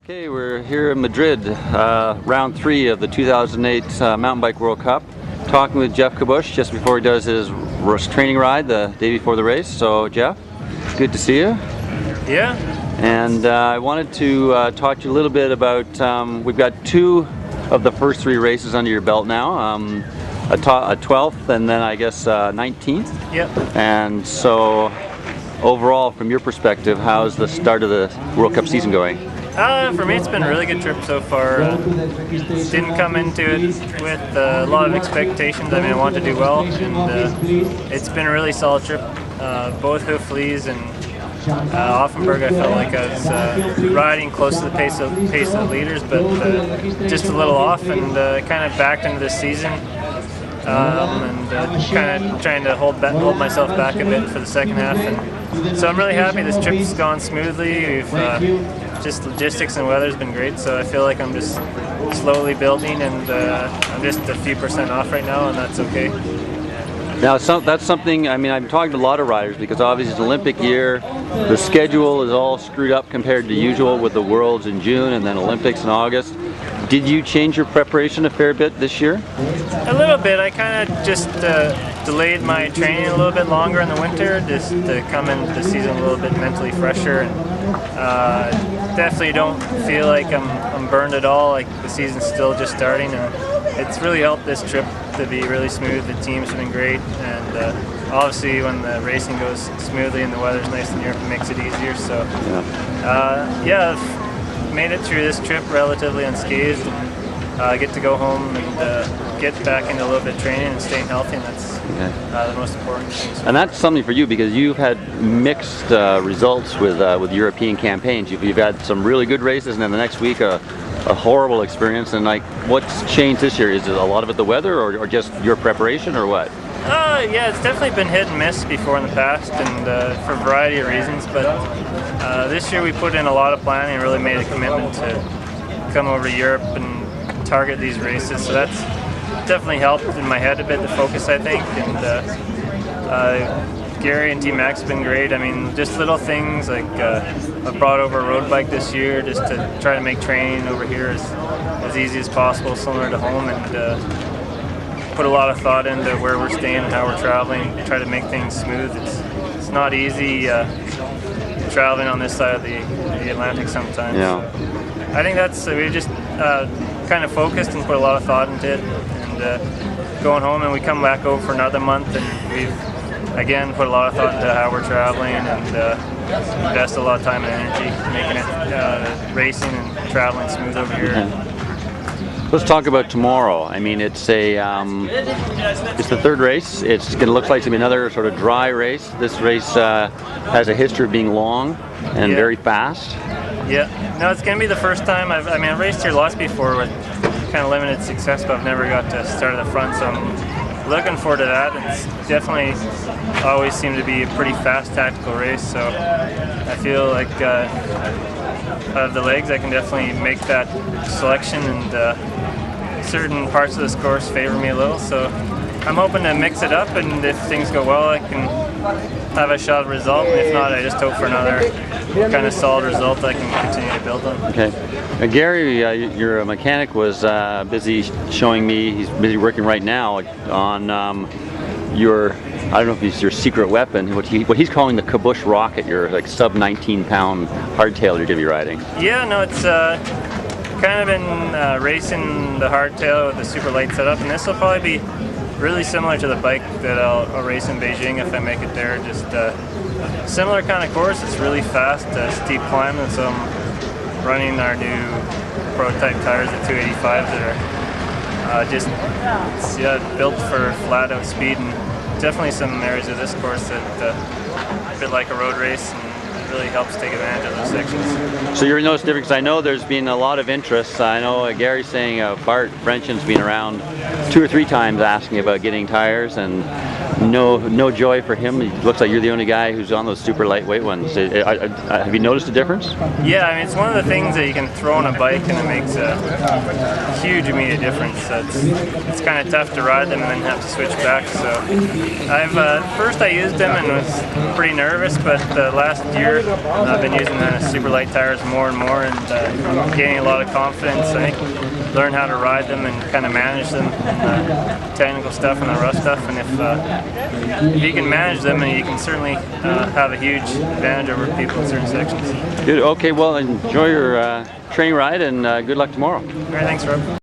Okay, we're here in Madrid, round 3 of the 2008 Mountain Bike World Cup, talking with Geoff Kabush just before he does his training ride the day before the race. So Geoff, good to see you. Yeah. And I wanted to talk to you a little bit about, we've got 2 of the first 3 races under your belt now, a 12th and then I guess 19th. Yep. And so overall, from your perspective, how's the start of the World Cup season going? For me, it's been a really good trip so far. Didn't come into it with a lot of expectations. I mean, I wanted to do well, and it's been a really solid trip. Both Hooflees and Offenburg, I felt like I was riding close to the pace of the leaders, but just a little off, and kind of backed into this season. And kind of trying to hold myself back a bit for the second half, and so I'm really happy this trip's gone smoothly. We've just logistics and weather's been great, so I feel like I'm just slowly building, and I'm just a few % off right now, and that's okay. Now that's something, I mean, I'm talking to a lot of riders because obviously it's an Olympic year, the schedule is all screwed up compared to usual with the Worlds in June and then Olympics in August. Did you change your preparation a fair bit this year? A little bit. I kind of just delayed my training a little bit longer in the winter, just to come into the season a little bit mentally fresher, and definitely don't feel like I'm burned at all. Like the season's still just starting, and it's really helped this trip to be really smooth. The team's been great, and obviously when the racing goes smoothly and the weather's nice in Europe, it makes it easier. So yeah, I've made it through this trip relatively unscathed, and I get to go home and get back into a little bit of training and staying healthy, and that's the most important thing. And that's something for you because you've had mixed results with European campaigns. You've had some really good races, and then the next week a horrible experience. And like, what's changed this year? Is it a lot of it the weather, or just your preparation, or what? Yeah, it's definitely been hit and miss before in the past, and for a variety of reasons. But this year we put in a lot of planning and really made a commitment to come over to Europe and target these races. So that's definitely helped in my head a bit, the focus, I think. And Gary and Team Max have been great. I mean, just little things like I've brought over a road bike this year just to try to make training over here as easy as possible, similar to home, and put a lot of thought into where we're staying and how we're traveling, try to make things smooth. It's not easy traveling on this side of the Atlantic sometimes. Yeah. I think that's, we just kind of focused and put a lot of thought into it, and going home, and we come back over for another month, and we've again put a lot of thought into how we're traveling, and invest a lot of time and energy making it racing and traveling smooth over here. Let's talk about tomorrow. I mean, it's the 3rd race. It's going to look like it's going to be another sort of dry race. This race has a history of being long and very fast. Yeah, no, it's going to be the first time. I've raced here lots before with kind of limited success, but I've never got to start at the front, so I'm looking forward to that. It's definitely always seemed to be a pretty fast tactical race, so I feel like out of the legs I can definitely make that selection, and certain parts of this course favor me a little, so I'm hoping to mix it up, and if things go well I can have a shot at result, and if not I just hope for another kind of solid result I can continue to build on. Okay. Now, Gary, your mechanic was busy showing me, he's busy working right now on your, I don't know if it's your secret weapon, what he's calling the Kabush rocket, your like sub 19-pound hardtail you're going to be riding. Yeah, no, it's kind of been racing the hardtail with the super light setup, and this will probably be really similar to the bike that I'll race in Beijing if I make it there. Just similar kind of course. It's really fast, steep climb, and so I'm running our new prototype tires, the 285s, that are just built for flat out speed, and definitely some areas of this course that a bit like a road race, and it really helps take advantage of those sections. So you're noticed different, because I know there's been a lot of interest. I know Gary's saying Bart Frenchen's been around 2 or 3 times asking about getting tires, and no joy for him? It looks like you're the only guy who's on those super lightweight ones. Have you noticed a difference? Yeah, I mean, it's one of the things that you can throw on a bike and it makes a huge immediate difference. It's kind of tough to ride them and then have to switch back. So first I used them and was pretty nervous, but last year I've been using the super light tires more and more, and gaining a lot of confidence. I think learn how to ride them and kind of manage them, technical stuff and the rough stuff. And if you can manage them, and you can certainly have a huge advantage over people in certain sections. Good. Okay. Well, enjoy your training ride, and good luck tomorrow. All right. Thanks, Rob.